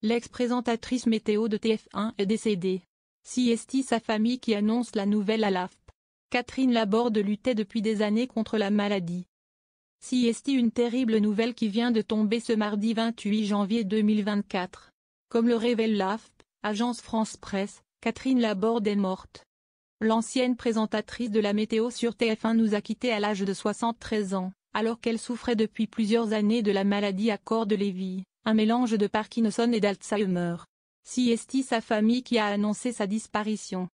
l'ex-présentatrice météo de TF1 est décédée. CST sa famille qui annonce la nouvelle à l'AFP. Catherine Laborde luttait depuis des années contre la maladie. CST une terrible nouvelle qui vient de tomber ce mardi 28 janvier 2024. Comme le révèle l'AFP, agence France Presse, Catherine Laborde est morte. L'ancienne présentatrice de la météo sur TF1 nous a quittés à l'âge de 73 ans, alors qu'elle souffrait depuis plusieurs années de la maladie à corps de Lévy, un mélange de Parkinson et d'Alzheimer. CST sa famille qui a annoncé sa disparition.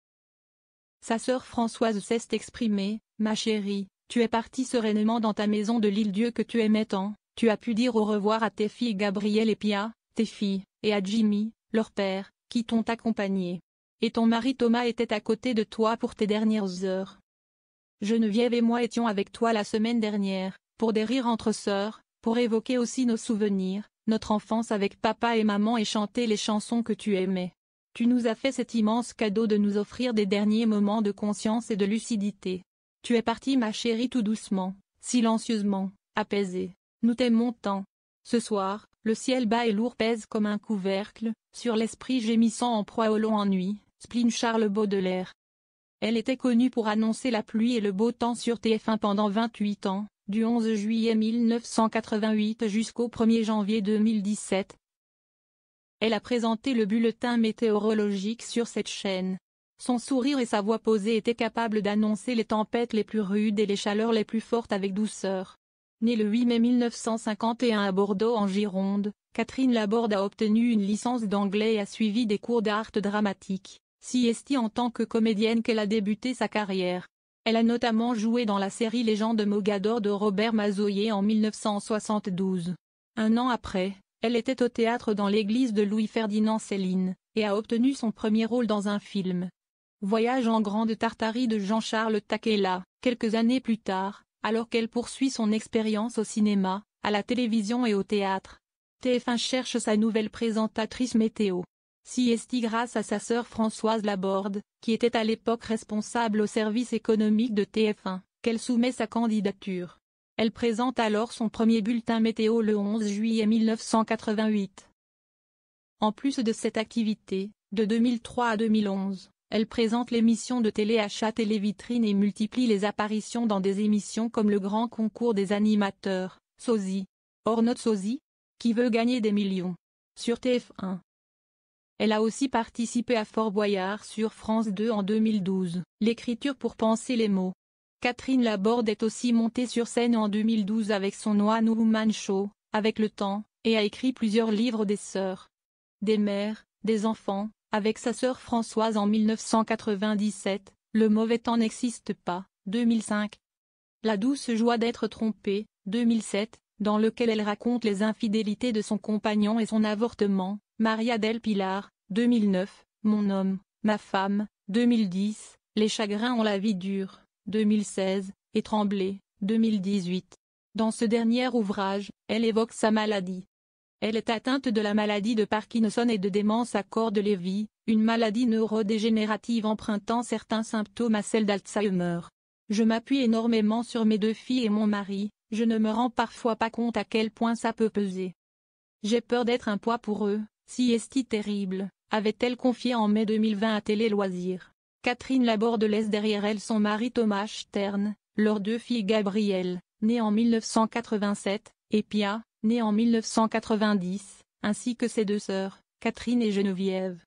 Sa sœur Françoise s'est exprimée, « Ma chérie, tu es partie sereinement dans ta maison de l'île-Dieu que tu aimais tant, tu as pu dire au revoir à tes filles Gabrielle et Pia, tes filles, et à Jimmy, leur père, qui t'ont accompagné. Et ton mari Thomas était à côté de toi pour tes dernières heures. Geneviève et moi étions avec toi la semaine dernière, pour des rires entre sœurs, pour évoquer aussi nos souvenirs, notre enfance avec papa et maman et chanter les chansons que tu aimais. Tu nous as fait cet immense cadeau de nous offrir des derniers moments de conscience et de lucidité. Tu es partie ma chérie tout doucement, silencieusement, apaisée. Nous t'aimons tant. Ce soir, le ciel bas et lourd pèse comme un couvercle, sur l'esprit gémissant en proie au long ennui. Spleen Charles Baudelaire. Elle était connue pour annoncer la pluie et le beau temps sur TF1 pendant 28 ans, du 11 juillet 1988 jusqu'au 1er janvier 2017. Elle a présenté le bulletin météorologique sur cette chaîne. Son sourire et sa voix posée étaient capables d'annoncer les tempêtes les plus rudes et les chaleurs les plus fortes avec douceur. Née le 8 mai 1951 à Bordeaux en Gironde, Catherine Laborde a obtenu une licence d'anglais et a suivi des cours d'art dramatique. CST en tant que comédienne qu'elle a débuté sa carrière. Elle a notamment joué dans la série Légende Mogador de Robert Mazoyer en 1972. Un an après, elle était au théâtre dans l'église de Louis-Ferdinand Céline, et a obtenu son premier rôle dans un film. Voyage en Grande Tartarie de Jean-Charles Takela. Quelques années plus tard, alors qu'elle poursuit son expérience au cinéma, à la télévision et au théâtre, TF1 cherche sa nouvelle présentatrice météo. CST grâce à sa sœur Françoise Laborde, qui était à l'époque responsable au service économique de TF1, qu'elle soumet sa candidature. Elle présente alors son premier bulletin météo le 11 juillet 1988. En plus de cette activité, de 2003 à 2011, elle présente l'émission de télé Achat Télévitrine et multiplie les apparitions dans des émissions comme le Grand Concours des animateurs, Sosie. Or notre Sosie, qui veut gagner des millions, sur TF1. Elle a aussi participé à Fort Boyard sur France 2 en 2012. L'écriture pour penser les mots. Catherine Laborde est aussi montée sur scène en 2012 avec son One Woman Show, Avec le temps, et a écrit plusieurs livres des sœurs, des mères, des enfants, avec sa sœur Françoise en 1997, Le mauvais temps n'existe pas, 2005. La douce joie d'être trompée, 2007, dans lequel elle raconte les infidélités de son compagnon et son avortement, Maria del Pilar, 2009, Mon homme, ma femme, 2010, Les chagrins ont la vie dure, 2016, et Tremblay, 2018. Dans ce dernier ouvrage, elle évoque sa maladie. Elle est atteinte de la maladie de Parkinson et de démence à corps de Lévy, une maladie neurodégénérative empruntant certains symptômes à celle d'Alzheimer. Je m'appuie énormément sur mes deux filles et mon mari, je ne me rends parfois pas compte à quel point ça peut peser. J'ai peur d'être un poids pour eux, si est-ce terrible, avait-elle confié en mai 2020 à Télé Loisirs. Catherine Laborde laisse derrière elle son mari Thomas Stern, leurs deux filles Gabrielle, née en 1987, et Pia, née en 1990, ainsi que ses deux sœurs, Catherine et Geneviève.